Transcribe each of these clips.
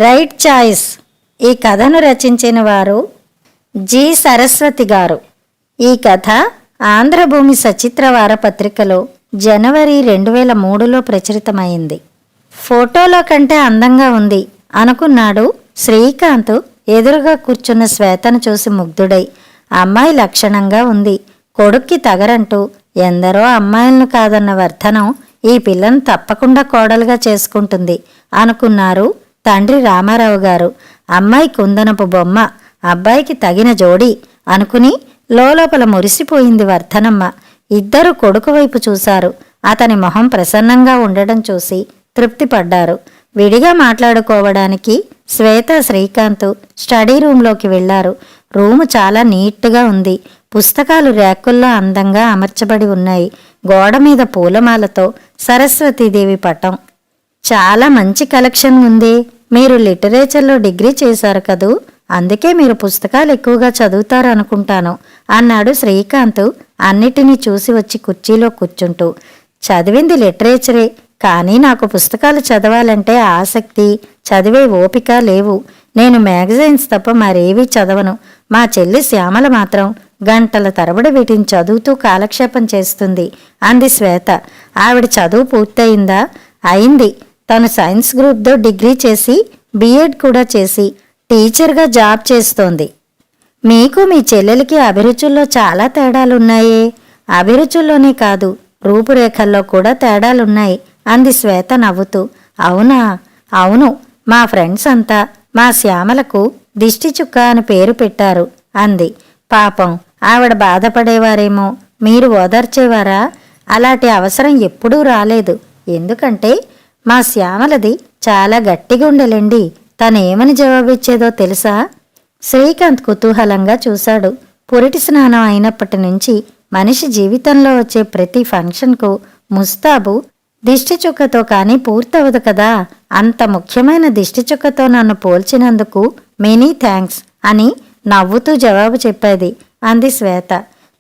Right choice. ఈ కథను రచించిన వారు జి సరస్వతి గారు. ఈ కథ ఆంధ్రభూమి సచిత్ర వారపత్రికలో జనవరి 2003లో ప్రచురితమైంది. ఫోటోలో కంటే అందంగా ఉంది అనుకున్నాడు శ్రీకాంత్. ఎదురుగా కూర్చున్న శ్వేతను చూసి ముగ్ధుడై, అమ్మాయి లక్షణంగా ఉంది, కొడుక్కి తగరంటూ ఎందరో అమ్మాయిలను కాదన్న వర్ధనం ఈ పిల్లను తప్పకుండా కోడలుగా చేసుకుంటుంది అనుకున్నారు తండ్రి రామారావు గారు. అమ్మాయి కుందనపు బొమ్మ, అబ్బాయికి తగిన జోడి అనుకుని లోపల మురిసిపోయింది వర్ధనమ్మ. ఇద్దరు కొడుకు వైపు చూశారు. అతని మొహం ప్రసన్నంగా ఉండడం చూసి తృప్తి పడ్డారు. విడిగా మాట్లాడుకోవడానికి శ్వేత, శ్రీకాంత్ స్టడీ రూంలోకి వెళ్లారు. రూము చాలా నీట్గా ఉంది. పుస్తకాలు ర్యాకుల్లో అందంగా అమర్చబడి ఉన్నాయి. గోడ మీద పూలమాలతో సరస్వతీదేవి పటం. చాలా మంచి కలెక్షన్ ఉంది. మీరు లిటరేచర్లో డిగ్రీ చేశారు కదూ, అందుకే మీరు పుస్తకాలు ఎక్కువగా చదువుతారు అనుకుంటాను అన్నాడు శ్రీకాంత్ అన్నిటినీ చూసి వచ్చి కుర్చీలో కూర్చుంటూ. చదివింది లిటరేచరే, కానీ నాకు పుస్తకాలు చదవాలంటే ఆసక్తి, చదివే ఓపిక లేవు. నేను మ్యాగజైన్స్ తప్ప మరేవీ చదవను. మా చెల్లి శ్యామల మాత్రం గంటల తరబడి వీటిని చదువుతూ కాలక్షేపం చేస్తుంది అంది శ్వేత. ఆవిడ చదువు పూర్తయిందా? అయింది. తను సైన్స్ గ్రూప్తో డిగ్రీ చేసి బీఎడ్ కూడా చేసి టీచర్గా జాబ్ చేస్తోంది. మీకు మీ చెల్లెలికి అభిరుచుల్లో చాలా తేడాలున్నాయే. అభిరుచుల్లోనే కాదు, రూపురేఖల్లో కూడా తేడాలున్నాయి అంది శ్వేత నవ్వుతూ. అవునా? అవును. మా ఫ్రెండ్స్ అంతా మా శ్యామలకు దిష్టి చుక్క అని పేరు పెట్టారు అంది. పాపం, ఆవిడ బాధపడేవారేమో, మీరు ఓదార్చేవారా? అలాంటి అవసరం ఎప్పుడూ రాలేదు. ఎందుకంటే మా శ్యామలది చాలా గట్టిగుండెలండి. తనేమని జవాబిచ్చేదో తెలుసా? శ్రీకాంత్ కుతూహలంగా చూశాడు. పురిటి స్నానం అయినప్పటి నుంచి మనిషి జీవితంలో వచ్చే ప్రతి ఫంక్షన్కు ముస్తాబు దిష్టి చుక్కతో కానీ పూర్తవదు కదా. అంత ముఖ్యమైన దిష్టి చుక్కతో నన్ను పోల్చినందుకు మెనీ థ్యాంక్స్ అని నవ్వుతూ జవాబు చెప్పేది అంది శ్వేత.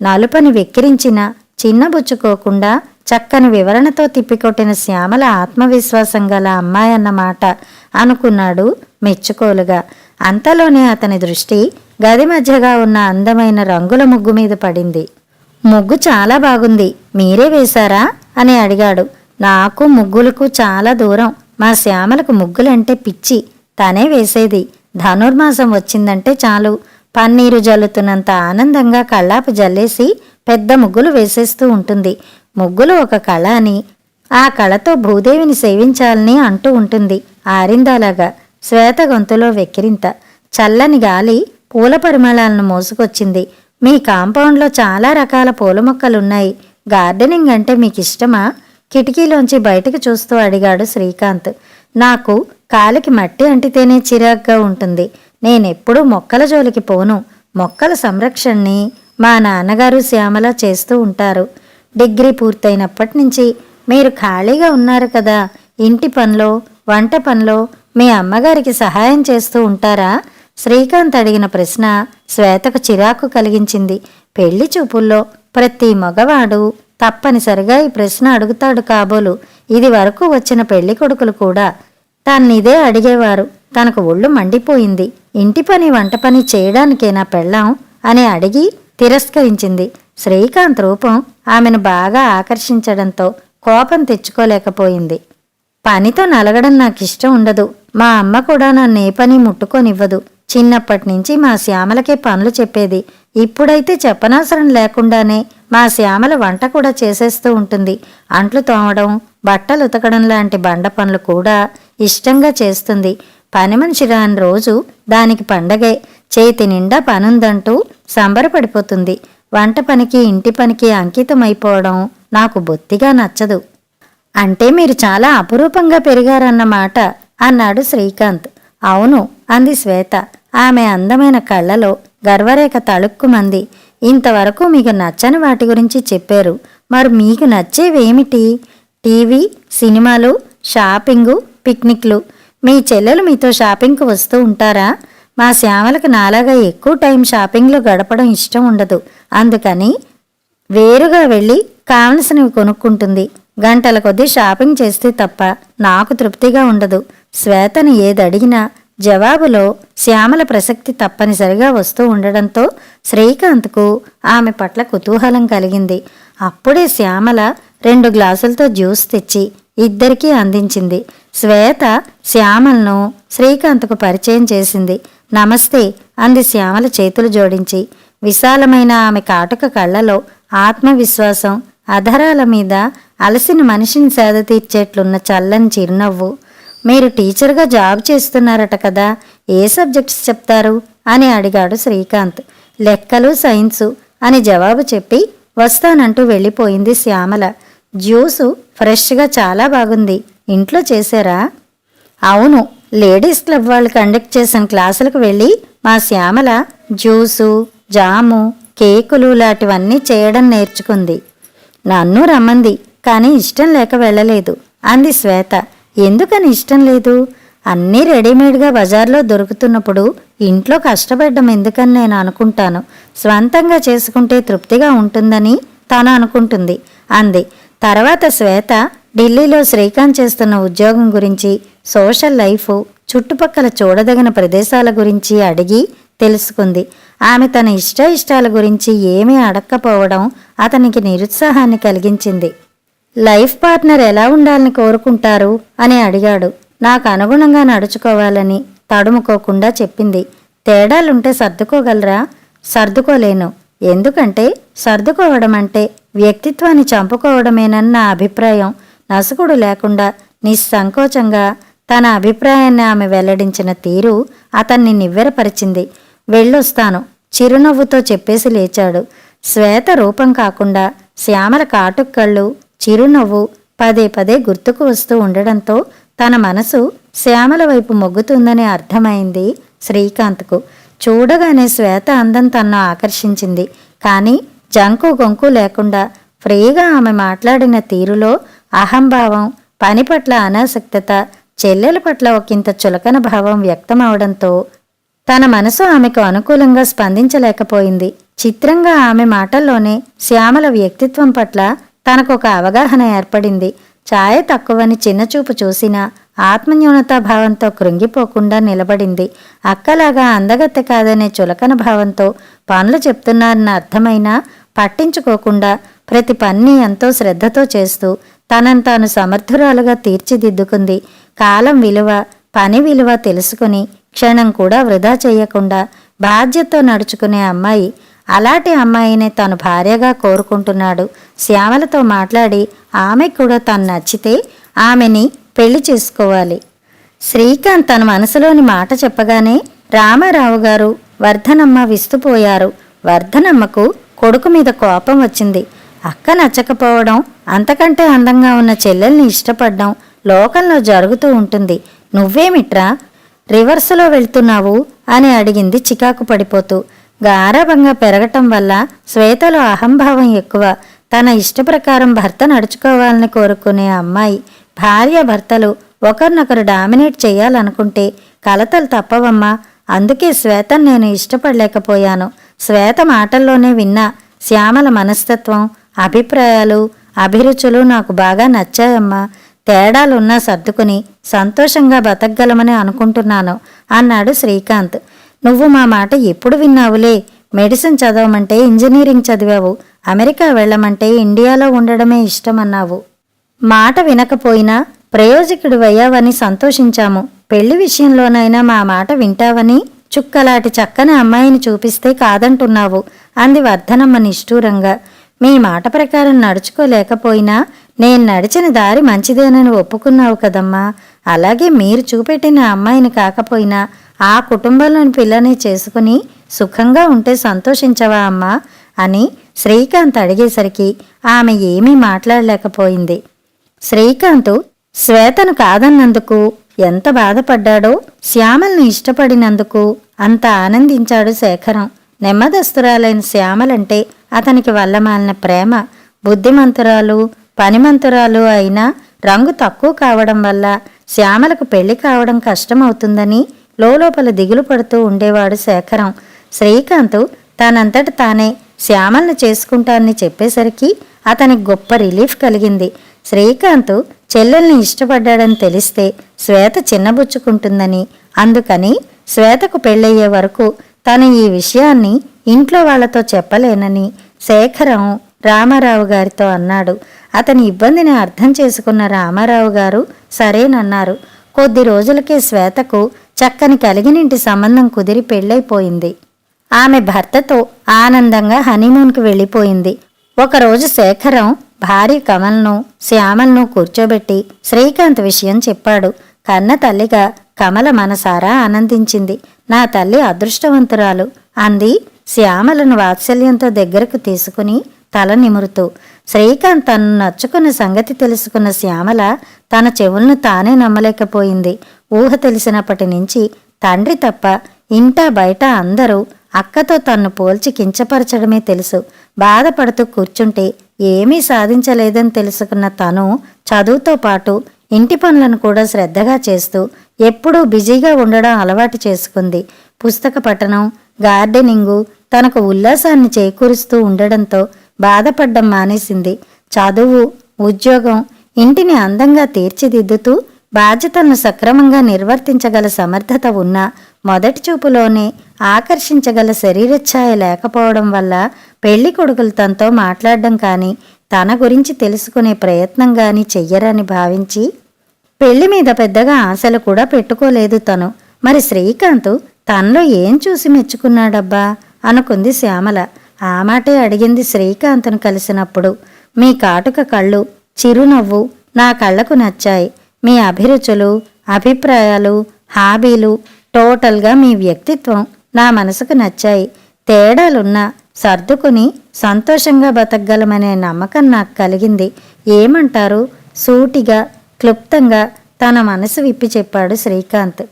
నలుపని వెక్కిరించిన చిన్నబుచ్చుకోకుండా చక్కని వివరణతో తిప్పికొట్టిన శ్యామల ఆత్మవిశ్వాసం గల అమ్మాయి అన్నమాట అనుకున్నాడు మెచ్చుకోలుగా. అంతలోనే అతని దృష్టి గది మధ్యగా ఉన్న అందమైన రంగుల ముగ్గు మీద పడింది. ముగ్గు చాలా బాగుంది, మీరే వేశారా అని అడిగాడు. నాకు ముగ్గులకు చాలా దూరం. మా శ్యామలకు ముగ్గులంటే పిచ్చి. తనే వేసేది. ధనుర్మాసం వచ్చిందంటే చాలు, పన్నీరు జల్లుతున్నంత ఆనందంగా కళ్ళాపు జల్లేసి పెద్ద ముగ్గులు వేసేస్తూ ఉంటుంది. ముగ్గులు ఒక కళ అని, ఆ కళతో భూదేవిని సేవించాలని అంటూ ఉంటుంది ఆరిందాలాగా. శ్వేత గొంతులో వెక్కిరింత. చల్లని గాలి పూల పరిమళాలను మోసుకొచ్చింది. మీ కాంపౌండ్లో చాలా రకాల పూల మొక్కలున్నాయి. గార్డెనింగ్ అంటే మీకిష్టమా? కిటికీలోంచి బయటకు చూస్తూ అడిగాడు శ్రీకాంత్. నాకు కాలికి మట్టి అంటితేనే చిరాగ్గా ఉంటుంది. నేనెప్పుడూ మొక్కల జోలికి పోను. మొక్కల సంరక్షణని మా నాన్నగారు శ్యామల చేస్తూ ఉంటారు. డిగ్రీ పూర్తయినప్పటి నుంచి మీరు ఖాళీగా ఉన్నారు కదా, ఇంటి పనిలో వంట పనిలో మీ అమ్మగారికి సహాయం చేస్తూ ఉంటారా? శ్రీకాంత్ అడిగిన ప్రశ్న శ్వేతకు చిరాకు కలిగించింది. పెళ్లి చూపుల్లో ప్రతి మగవాడు తప్పనిసరిగా ఈ ప్రశ్న అడుగుతాడు కాబోలు. ఇది వరకు వచ్చిన పెళ్లి కొడుకులు కూడా తన్నిదే అడిగేవారు. తనకు ఒళ్ళు మండిపోయింది. ఇంటి పని వంట పని చేయడానికేనా పెళ్ళాం అని అడిగి తిరస్కరించింది. శ్రీకాంత్ రూపం ఆమెను బాగా ఆకర్షించడంతో కోపం తెచ్చుకోలేకపోయింది. పనితో నలగడం నాకిష్టం ఉండదు. మా అమ్మ కూడా నన్ను ఏ పని ముట్టుకోనివ్వదు. చిన్నప్పటి నుంచి మా శ్యామలకే పనులు చెప్పేది. ఇప్పుడైతే చెప్పనవసరం లేకుండానే మా శ్యామల వంట కూడా చేసేస్తూ ఉంటుంది. అంట్లు తోమడం, బట్టలు ఉతకడం లాంటి బండ పనులు కూడా ఇష్టంగా చేస్తుంది. పని మనిషి రాని రోజు దానికి పండగే. చేతి నిండా పనుందంటూ సంబరపడిపోతుంది. వంట పనికి ఇంటి పనికి అంకితమైపోవడం నాకు బొత్తిగా నచ్చదు. అంటే మీరు చాలా అపురూపంగా పెరిగారన్నమాట అన్నాడు శ్రీకాంత్. అవును అంది శ్వేత. ఆమె అందమైన కళ్ళలో గర్వరేఖ తళుక్కుమంది. ఇంతవరకు మీకు నచ్చని వాటి గురించి చెప్పారు. మరి మీకు నచ్చేవేమిటి? టీవీ, సినిమాలు, షాపింగు, పిక్నిక్లు. మీ చెల్లెలు మీతో షాపింగ్కు వస్తూ ఉంటారా? మా శ్యామలకు నాలాగా ఎక్కువ టైం షాపింగ్లో గడపడం ఇష్టం ఉండదు. అందుకని వేరుగా వెళ్ళి కావలసినవి కొనుక్కుంటుంది. గంటల కొద్దీ షాపింగ్ చేస్తే తప్ప నాకు తృప్తిగా ఉండదు. శ్వేతను ఏదడిగినా జవాబులో శ్యామల ప్రసక్తి తప్పనిసరిగా వస్తూ ఉండడంతో శ్రీకాంత్కు ఆమె పట్ల కుతూహలం కలిగింది. అప్పుడే శ్యామల 2 గ్లాసులతో జ్యూస్ తెచ్చి ఇద్దరికీ అందించింది. శ్వేత శ్యామలను శ్రీకాంత్కు పరిచయం చేసింది. నమస్తే అంది శ్యామల చేతులు జోడించి. విశాలమైన ఆమె కాటుక కళ్ళలో ఆత్మవిశ్వాసం, అధరాల మీద అలసిన మనిషిని సేద తీర్చేట్లున్న చల్లని చిరునవ్వు. మీరు టీచర్గా జాబ్ చేస్తున్నారట కదా, ఏ సబ్జెక్ట్స్ చెప్తారు అని అడిగాడు శ్రీకాంత్. లెక్కలు, సైన్సు అని జవాబు చెప్పి వస్తానంటూ వెళ్ళిపోయింది శ్యామల. జ్యూసు ఫ్రెష్గా చాలా బాగుంది. ఇంట్లో చేశారా? అవును, లేడీస్ క్లబ్ వాళ్ళు కండక్ట్ చేసిన క్లాసులకు వెళ్ళి మా శ్యామల జ్యూసు, జాము, కేకులు లాంటివన్నీ చేయడం నేర్చుకుంది. నన్ను రమ్మంది, కానీ ఇష్టం లేక వెళ్ళలేదు అంది శ్వేత. ఎందుకని ఇష్టం లేదు? అన్నీ రెడీమేడ్గా బజార్లో దొరుకుతున్నప్పుడు ఇంట్లో కష్టపడ్డం ఎందుకని నేను అనుకుంటాను. స్వంతంగా చేసుకుంటే తృప్తిగా ఉంటుందని తను అనుకుంటుంది అంది. తర్వాత శ్వేత ఢిల్లీలో శ్రీకాంత్ చేస్తున్న ఉద్యోగం గురించి, సోషల్ లైఫ్, చుట్టుపక్కల చూడదగిన ప్రదేశాల గురించి అడిగి తెలుసుకుంది. ఆమె తన ఇష్టాల గురించి ఏమీ అడక్కపోవడం అతనికి నిరుత్సాహాన్ని కలిగించింది. లైఫ్ పార్ట్నర్ ఎలా ఉండాలని కోరుకుంటారు అని అడిగాడు. నాకు అనుగుణంగా నడుచుకోవాలని తడుముకోకుండా చెప్పింది. తేడాలుంటే సర్దుకోగలరా? సర్దుకోలేను. ఎందుకంటే సర్దుకోవడం అంటే వ్యక్తిత్వాన్ని చంపుకోవడమేనన్న నా అభిప్రాయం. నసుకుడు లేకుండా నిస్సంకోచంగా తన అభిప్రాయాన్ని ఆమె వెల్లడించిన తీరు అతన్ని నివ్వెరపరిచింది. వెళ్ళొస్తాను చిరునవ్వుతో చెప్పేసి లేచాడు. శ్వేత రూపం కాకుండా శ్యామల కాటుక్కళ్ళు, చిరునవ్వు పదే పదే గుర్తుకు వస్తూ ఉండడంతో తన మనసు శ్యామల వైపు మొగ్గుతుందని అర్థమైంది శ్రీకాంత్కు. చూడగానే శ్వేత అందం తన్ను ఆకర్షించింది. కానీ జంకు గొంకు లేకుండా ఫ్రీగా ఆమె మాట్లాడిన తీరులో అహంభావం, పని పట్ల అనాసక్తత, చెల్లెల పట్ల ఒకంత చులకన భావం వ్యక్తమవడంతో తన మనసు ఆమెకు అనుకూలంగా స్పందించలేకపోయింది. చిత్రంగా ఆమె మాటల్లోనే శ్యామల వ్యక్తిత్వం పట్ల తనకొక అవగాహన ఏర్పడింది. ఛాయ తక్కువని చిన్నచూపు చూసినా ఆత్మన్యూనతా భావంతో కృంగిపోకుండా నిలబడింది. అక్కలాగా అందగత్తె కాదనే చులకన భావంతో పనులు చెప్తున్నారన్న అర్థమైనా పట్టించుకోకుండా ప్రతి పన్ని ఎంతో శ్రద్ధతో చేస్తూ తనను తాను సమర్థురాలుగా తీర్చిదిద్దుకుంది. కాలం విలువ, పని విలువ తెలుసుకుని క్షణం కూడా వృధా చేయకుండా బాధ్యతతో నడుచుకునే అమ్మాయి. అలాంటి అమ్మాయినే తను భార్యగా కోరుకుంటున్నాడు. శ్యామలతో మాట్లాడి ఆమెకు కూడా తను నచ్చితే ఆమెని పెళ్లి చేసుకోవాలి. శ్రీకాంత్ తన మనసులోని మాట చెప్పగానే రామారావు గారు, వర్ధనమ్మ విస్తుపోయారు. వర్ధనమ్మకు కొడుకు మీద కోపం వచ్చింది. అక్క నచ్చకపోవడం, అంతకంటే అందంగా ఉన్న చెల్లెల్ని ఇష్టపడ్డం లోకంలో జరుగుతూ ఉంటుంది. నువ్వేమిట్రా రివర్సులో వెళ్తున్నావు అని అడిగింది చికాకు పడిపోతూ. గారాభంగా పెరగటం వల్ల శ్వేతలో అహంభావం ఎక్కువ. తన ఇష్టప్రకారం భర్త నడుచుకోవాలని కోరుకునే అమ్మాయి. భార్య భర్తలు ఒకరినొకరు డామినేట్ చేయాలనుకుంటే కలతలు తప్పవమ్మా. అందుకే శ్వేతను నేను ఇష్టపడలేకపోయాను. శ్వేత మాటల్లోనే విన్నా శ్యామల మనస్తత్వం, అభిప్రాయాలు, అభిరుచులు నాకు బాగా నచ్చాయమ్మా. తేడాలున్నా సర్దుకుని సంతోషంగా బతకగలమని అనుకుంటున్నాను అన్నాడు శ్రీకాంత్. నువ్వు మా మాట ఎప్పుడు విన్నావులే. మెడిసిన్ చదవమంటే ఇంజనీరింగ్ చదివావు, అమెరికా వెళ్ళమంటే ఇండియాలో ఉండడమే ఇష్టమన్నావు. మాట వినకపోయినా ప్రయోజకుడివయ్యావని సంతోషించాము. పెళ్లి విషయంలోనైనా మా మాట వింటావని చుక్కలాంటి చక్కని అమ్మాయిని చూపిస్తే కాదంటున్నావు అంది వర్ధనమ్మ నిష్ఠూరంగా. మీ మాట ప్రకారం నడుచుకోలేకపోయినా నేను నడిచిన దారి మంచిదేనని ఒప్పుకున్నావు కదమ్మా. అలాగే మీరు చూపెట్టిన అమ్మాయిని కాకపోయినా ఆ కుటుంబంలోని పిల్లని చేసుకుని సుఖంగా ఉంటే సంతోషించవా అమ్మా అని శ్రీకాంత్ అడిగేసరికి ఆమె ఏమీ మాట్లాడలేకపోయింది. శ్రీకాంత్ శ్వేతను కాదన్నందుకు ఎంత బాధపడ్డాడో శ్యామల్ని ఇష్టపడినందుకు అంత ఆనందించాడు శేఖరం. నెమ్మదస్తురాలైన శ్యామలంటే అతనికి వల్లమాలిన ప్రేమ. బుద్ధిమంతురాలు, పనిమంతురాలు అయినా రంగు తక్కువ కావడం వల్ల శ్యామలకు పెళ్లి కావడం కష్టమవుతుందని లోపల దిగులు పడుతూ ఉండేవాడు శేఖరం. శ్రీకాంత్ తనంతట తానే శ్యామల్ని చేసుకుంటానని చెప్పేసరికి అతనికి గొప్ప రిలీఫ్ కలిగింది. శ్రీకాంత్ చెల్లెల్ని ఇష్టపడ్డాడని తెలిస్తే శ్వేత చిన్నబుచ్చుకుంటుందని, అందుకని శ్వేతకు పెళ్ళయ్యే వరకు తను ఈ విషయాన్ని ఇంట్లో వాళ్లతో చెప్పలేనని శేఖరం రామారావు గారితో అన్నాడు. అతని ఇబ్బందిని అర్థం చేసుకున్న రామారావు గారు సరేనన్నారు. కొద్ది రోజులకే శ్వేతకు చక్కని కలిగినింటి సంబంధం కుదిరి పెళ్ళైపోయింది. ఆమె భర్తతో ఆనందంగా హనీమూన్కి వెళ్ళిపోయింది. ఒకరోజు శేఖరం భార్య కమల్ను శ్యామల్ను కూర్చోబెట్టి శ్రీకాంత్ విషయం చెప్పాడు. కన్న తల్లిగా కమల మనసారా ఆనందించింది. నా తల్లి అదృష్టవంతురాలు అంది శ్యామలను వాత్సల్యంతో దగ్గరకు తీసుకుని తల నిమురుతూ. శ్రీకాంత్ తను నచ్చుకున్న సంగతి తెలుసుకున్న శ్యామల తన చెవులను తానే నమ్మలేకపోయింది. ఊహ తెలిసినప్పటి నుంచి తండ్రి తప్ప ఇంటా బయట అందరూ అక్కతో తన్ను పోల్చి కించపరచడమే తెలుసు. బాధపడుతూ కూర్చుంటే ఏమీ సాధించలేదని తెలుసుకున్న తను చదువుతో పాటు ఇంటి పనులను కూడా శ్రద్ధగా చేస్తూ ఎప్పుడూ బిజీగా ఉండడం అలవాటు చేసుకుంది. పుస్తక పఠనం, గార్డెనింగు తనకు ఉల్లాసాన్ని చేకూరుస్తూ ఉండడంతో బాధపడ్డం మానేసింది. చదువు, ఉద్యోగం, ఇంటిని అందంగా తీర్చిదిద్దుతూ బాధ్యతలను సక్రమంగా నిర్వర్తించగల సమర్థత ఉన్న మొదటి చూపులోనే ఆకర్షించగల శరీరఛాయ లేకపోవడం వల్ల పెళ్లి కొడుకులు తనతో మాట్లాడడం కానీ తన గురించి తెలుసుకునే ప్రయత్నం కానీ చెయ్యరని భావించి పెళ్లి మీద పెద్దగా ఆశలు కూడా పెట్టుకోలేదు తను. మరి శ్రీకాంత్ తనలో ఏం చూసి మెచ్చుకున్నాడబ్బా అనుకుంది శ్యామల. ఆ మాటే అడిగింది శ్రీకాంత్ను కలిసినప్పుడు. మీ కాటుక కళ్ళు, చిరునవ్వు నా కళ్ళకు నచ్చాయి. మీ అభిరుచులు, అభిప్రాయాలు, హాబీలు, టోటల్గా మీ వ్యక్తిత్వం నా మనసుకు నచ్చాయి. తేడాలున్నా సర్దుకుని సంతోషంగా బతకగలమనే నమ్మకం నాకు కలిగింది. ఏమంటారు? సూటిగా క్లుప్తంగా తన మనసు విప్పి చెప్పాడు శ్రీకాంత్.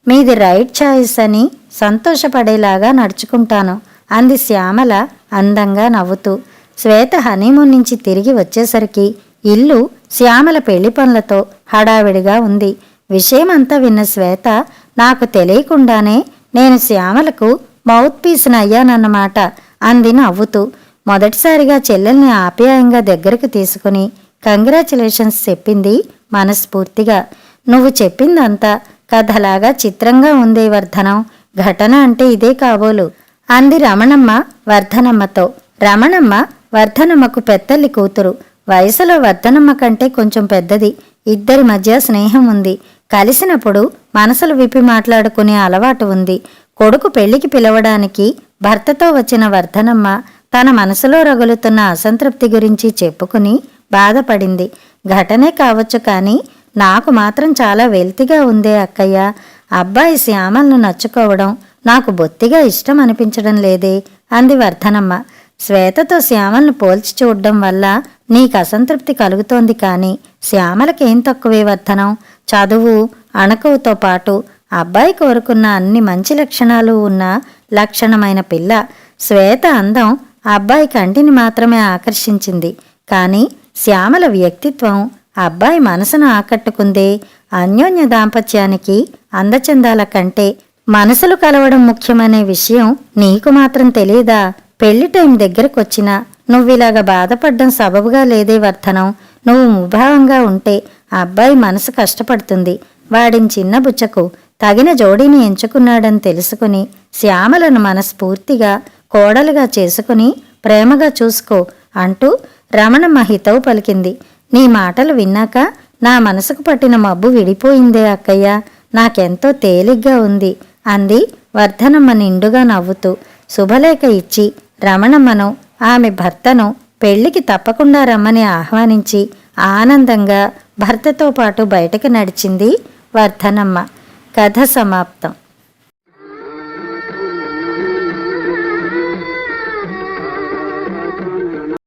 మీది రైట్ ఛాయిస్ అని సంతోషపడేలాగా నడుచుకుంటాను అంది శ్యామల అందంగా నవ్వుతూ. శ్వేత హనీమూన్ నుంచి తిరిగి వచ్చేసరికి ఇల్లు శ్యామల పెళ్లి పనులతో హడావిడిగా ఉంది. విషయమంతా విన్న శ్వేత నాకు తెలియకుండానే నేను శ్యామలకు మౌత్ పీస్ని అయ్యానన్నమాట అంది నవ్వుతూ. మొదటిసారిగా చెల్లెల్ని ఆప్యాయంగా దగ్గరకు తీసుకుని కంగ్రాచులేషన్స్ చెప్పింది మనస్ఫూర్తిగా. నువ్వు చెప్పిందంతా కథలాగా చిత్రంగా ఉందే వర్ధనం. ఘటన అంటే ఇదే కాబోలు అంది రమణమ్మ వర్ధనమ్మతో. రమణమ్మ వర్ధనమ్మకు పెద్దల్లి కూతురు. వయసులో వర్ధనమ్మ కంటే కొంచెం పెద్దది. ఇద్దరి మధ్య స్నేహం ఉంది. కలిసినప్పుడు మనసులు విప్పి మాట్లాడుకునే అలవాటు ఉంది. కొడుకు పెళ్లికి పిలవడానికి భర్తతో వచ్చిన వర్ధనమ్మ తన మనసులో రగులుతున్న అసంతృప్తి గురించి చెప్పుకుని బాధపడింది. ఘటనే కావచ్చు కానీ నాకు మాత్రం చాలా వెల్తిగా ఉందే అక్కయ్య. అబ్బాయి శ్యామలను నచ్చుకోవడం నాకు బొత్తిగా ఇష్టం అనిపించడం లేదే అంది వర్ధనమ్మ. శ్వేతతో శ్యామలను పోల్చి చూడడం వల్ల నీకు అసంతృప్తి కలుగుతోంది కానీ శ్యామలకేం తక్కువే వర్ధనం. చదువు, అణకువతో పాటు అబ్బాయి కోరుకున్న అన్ని మంచి లక్షణాలు ఉన్న లక్షణమైన పిల్ల. శ్వేత అందం అబ్బాయి కంటిని మాత్రమే ఆకర్షించింది కానీ శ్యామల వ్యక్తిత్వం అబ్బాయి మనసును ఆకట్టుకుందే. అన్యోన్య దాంపత్యానికి అందచందాల కంటే మనసులు కలవడం ముఖ్యమనే విషయం నీకు మాత్రం తెలీదా? పెళ్లి టైం దగ్గరకొచ్చినా నువ్విలాగా బాధపడ్డం సబబుగా లేదే వర్ధనం. నువ్వు ముభావంగా ఉంటే అబ్బాయి మనసు కష్టపడుతుంది. వాడిని చిన్నబుచ్చకు తగిన జోడీని ఎంచుకున్నాడని తెలుసుకుని శ్యామలను మనస్ఫూర్తిగా కోడలుగా చేసుకుని ప్రేమగా చూసుకో అంటూ రమణమ్మ హితవు పలికింది. నీ మాటలు విన్నాక నా మనసుకు పట్టిన మబ్బు విడిపోయిందే అక్కయ్య. నాకెంతో తేలిగ్గా ఉంది అంది వర్ధనమ్మ నిండుగా నవ్వుతూ. శుభలేఖ ఇచ్చి రమణమ్మను ఆమె భర్తను పెళ్లికి తప్పకుండా రమ్మని ఆహ్వానించి ఆనందంగా భర్తతో పాటు బయటకు నడిచింది వర్ధనమ్మ. కథ సమాప్తం.